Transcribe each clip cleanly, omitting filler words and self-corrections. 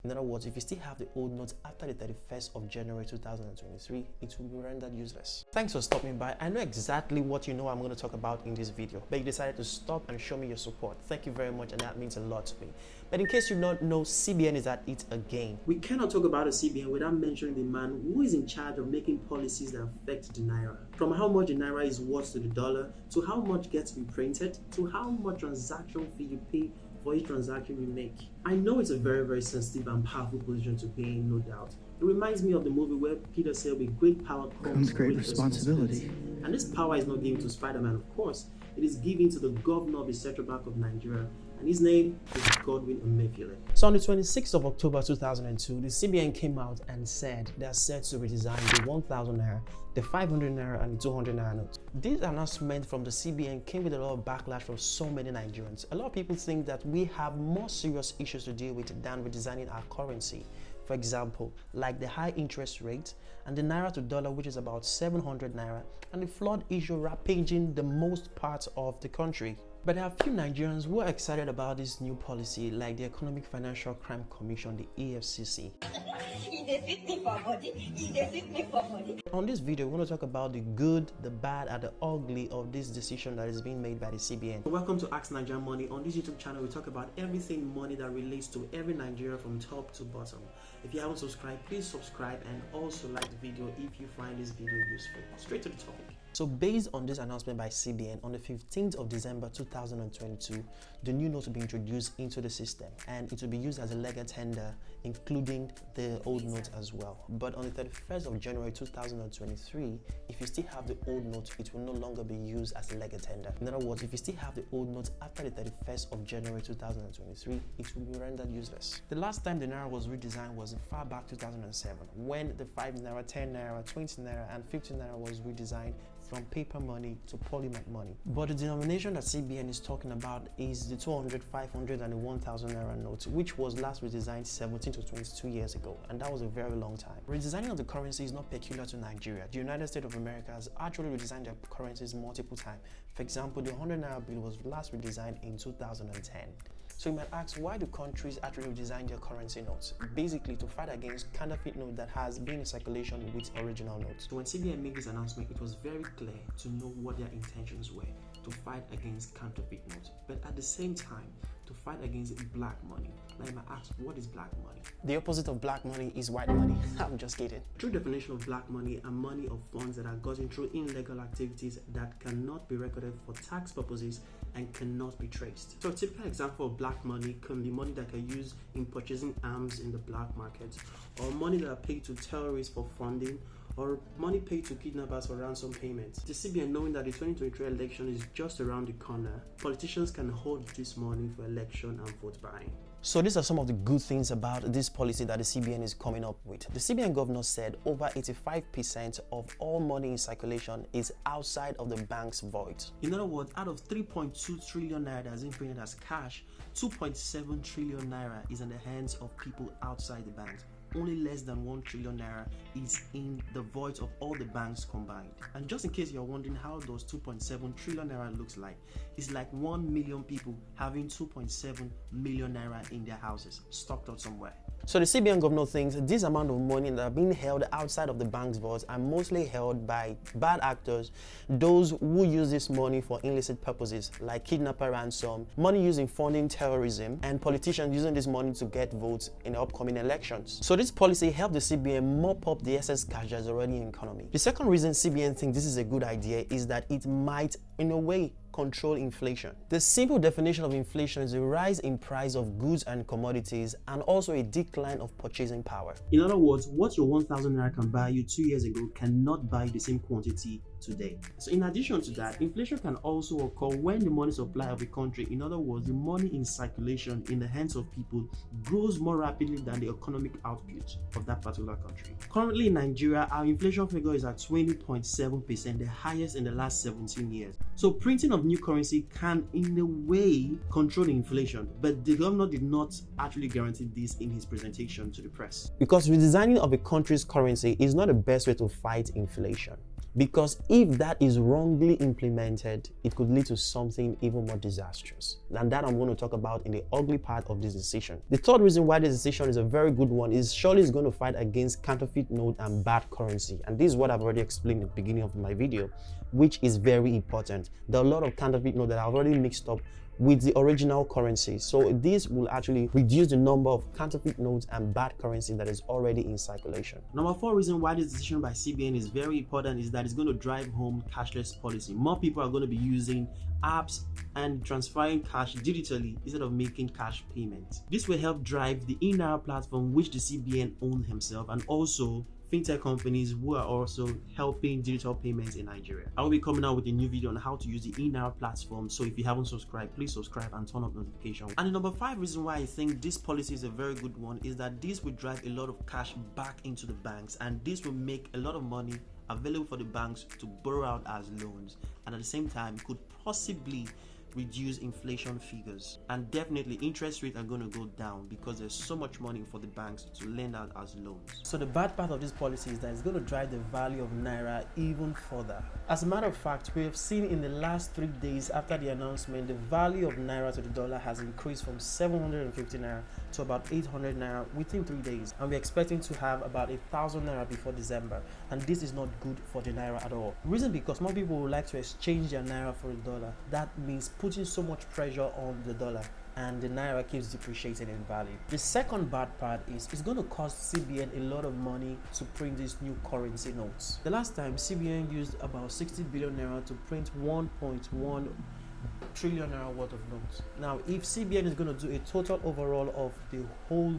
In other words, if you still have the old notes after the 31st of January 2023, it will be rendered useless. Thanks for stopping by. I know exactly what you know I'm going to talk about in this video, but you decided to stop and show me your support. Thank you very much, and that means a lot to me. But in case you don't know, CBN is at it again. We cannot talk about a CBN without mentioning the man who is in charge of making policies that affect the Naira. From how much the Naira is worth to the dollar, to how much gets reprinted, to how much transaction fee you pay for each transaction you make. I know it's a very sensitive and powerful position to be in, no doubt. It reminds me of the movie where Peter said with great power comes great responsibility. And this power is not given to Spider-Man, of course. It is given to the governor of the Central Bank of Nigeria, and his name is Godwin Emefiele. So on the 26th of October 2002, the CBN came out and said they are set to redesign the 1,000 Naira, the 500 Naira and the 200 Naira notes. This announcement from the CBN came with a lot of backlash from so many Nigerians. A lot of people think that we have more serious issues to deal with than redesigning our currency. For example, like the high interest rate and the Naira to dollar, which is about 700 Naira, and the flood issue ravaging the most parts of the country. But there are a few Nigerians who are excited about this new policy, like the Economic Financial Crime Commission, the EFCC. On this video, we want to talk about the good, the bad, and the ugly of this decision that is being made by the CBN. Welcome to Ask Nigeria Money. On this YouTube channel, we talk about everything money that relates to every Nigerian from top to bottom. If you haven't subscribed, please subscribe and also like the video if you find this video useful. Straight to the topic. So based on this announcement by CBN, on the 15th of December 2022, the new note will be introduced into the system and it will be used as a legal tender, including the old note as well. But on the 31st of January 2023, if you still have the old note, it will no longer be used as a legal tender. In other words, if you still have the old note after the 31st of January 2023, it will be rendered useless. The last time the Naira was redesigned was in far back 2007, when the 5 Naira, 10 Naira, 20 Naira and 50 Naira was redesigned from paper money to polymer money. But the denomination that CBN is talking about is the 200, 500 and the 1,000 Naira note, which was last redesigned 17 to 22 years ago, and that was a very long time. Redesigning of the currency is not peculiar to Nigeria. The United States of America has actually redesigned their currencies multiple times. For example, the 100 Naira bill was last redesigned in 2010. So you might ask, why do countries actually redesign their currency notes? Basically to fight against counterfeit note that has been in circulation with original notes. So when CBN made this announcement, it was very clear to know what their intentions were, to fight against counterfeit notes, but at the same time to fight against black money. Now you might ask, what is black money? The opposite of black money is white money. I'm just kidding. True definition of black money are money or funds that are gotten through illegal activities that cannot be recorded for tax purposes and cannot be traced. So a typical example of black money can be money that can be used in purchasing arms in the black market, or money that are paid to terrorists for funding, or money paid to kidnappers for ransom payments. The CBN, knowing that the 2023 election is just around the corner, politicians can hold this money for election and vote buying. So these are some of the good things about this policy that the CBN is coming up with. The CBN governor said over 85% of all money in circulation is outside of the bank's vault. In other words, out of 3.2 trillion naira that is imprinted as cash, 2.7 trillion naira is in the hands of people outside the banks. Only less than 1 trillion naira is in the voids of all the banks combined. And just in case you're wondering how those 2.7 trillion naira looks like, it's like 1 million people having 2.7 million naira in their houses, stocked out somewhere. So the CBN governor thinks this amount of money that are being held outside of the bank's vaults are mostly held by bad actors, those who use this money for illicit purposes like kidnapper ransom, money used in funding terrorism, and politicians using this money to get votes in the upcoming elections. So this policy helped the CBN mop up the excess cash that's already in the economy. The second reason CBN thinks this is a good idea is that it might, in a way, control inflation. The simple definition of inflation is a rise in price of goods and commodities and also a decline of purchasing power. In other words, what your 1,000 naira can buy you 2 years ago cannot buy the same quantity today. So in addition to that, inflation can also occur when the money supply of a country, in other words, the money in circulation in the hands of people, grows more rapidly than the economic output of that particular country. Currently in Nigeria, our inflation figure is at 20.7%, the highest in the last 17 years. So printing of new currency can in a way control inflation, but the governor did not actually guarantee this in his presentation to the press. Because redesigning of a country's currency is not the best way to fight inflation. because if that is wrongly implemented, it could lead to something even more disastrous. And that I'm going to talk about in the ugly part of this decision. The third reason why this decision is a very good one is surely it's going to fight against counterfeit note and bad currency. And this is what I've already explained at the beginning of my video, which is very important. There are a lot of counterfeit notes that are already mixed up with the original currency. So this will actually reduce the number of counterfeit notes and bad currency that is already in circulation. Number 4 reason why this decision by CBN is very important is that it's going to drive home cashless policy. More people are going to be using apps and transferring cash digitally instead of making cash payments. This will help drive the Naira platform, which the CBN owns himself, and also fintech companies who are also helping digital payments in Nigeria. I will be coming out with a new video on how to use the Naira platform, so if you haven't subscribed, please subscribe and turn up notifications. And the number 5 reason why I think this policy is a very good one is that this will drive a lot of cash back into the banks, and this will make a lot of money available for the banks to borrow out as loans, and at the same time could possibly reduce inflation figures, and definitely interest rates are going to go down because there's so much money for the banks to lend out as loans. So the bad part of this policy is that it's going to drive the value of Naira even further. As a matter of fact, we have seen in the last 3 days after the announcement, the value of Naira to the dollar has increased from 750 Naira to about 800 Naira within 3 days, and we're expecting to have about 1,000 Naira before December, and this is not good for the Naira at all. The reason because more people would like to exchange their Naira for the dollar. That means putting so much pressure on the dollar, and the Naira keeps depreciating in value. The second bad part is it's going to cost CBN a lot of money to print these new currency notes. The last time CBN used about 60 billion Naira to print 1.1 trillion Naira worth of notes. Now, if CBN is going to do a total overall of the whole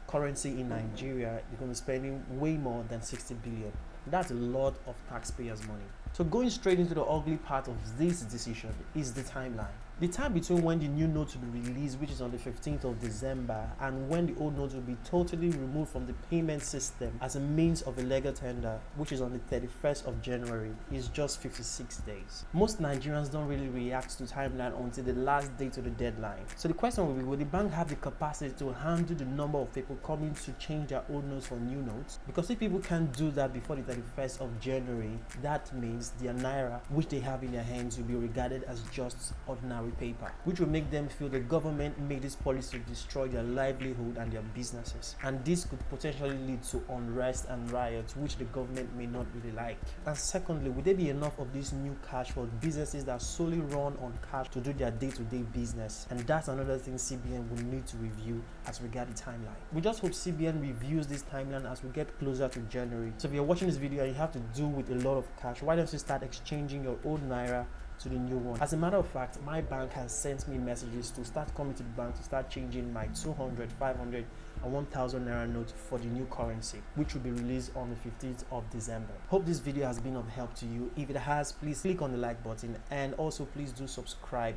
currency in Nigeria, they're going to be spending way more than 60 billion. That's a lot of taxpayers' money. So going straight into the ugly part of this decision is the timeline. The time between when the new notes will be released, which is on the 15th of December, and when the old notes will be totally removed from the payment system as a means of illegal tender, which is on the 31st of January, is just 56 days. Most Nigerians don't really react to timeline until the last day to the deadline. So the question will be, will the bank have the capacity to handle the number of people coming to change their old notes for new notes? Because if people can't do that before the 31st of January, that means their Naira, which they have in their hands, will be regarded as just ordinary paper, which will make them feel the government made this policy to destroy their livelihood and their businesses, and this could potentially lead to unrest and riots, which the government may not really like. And secondly, would there be enough of this new cash for businesses that solely run on cash to do their day-to-day business? And that's another thing CBN will need to review as regards the timeline. We just hope CBN reviews this timeline as we get closer to January. So if you're watching this video and you have to do with a lot of cash, why don't you start exchanging your old Naira to the new one? As a matter of fact, my bank has sent me messages to start coming to the bank to start changing my 200, 500 and 1,000 Naira note for the new currency, which will be released on the 15th of December. Hope this video has been of help to you. If it has, please click on the like button, and also please do subscribe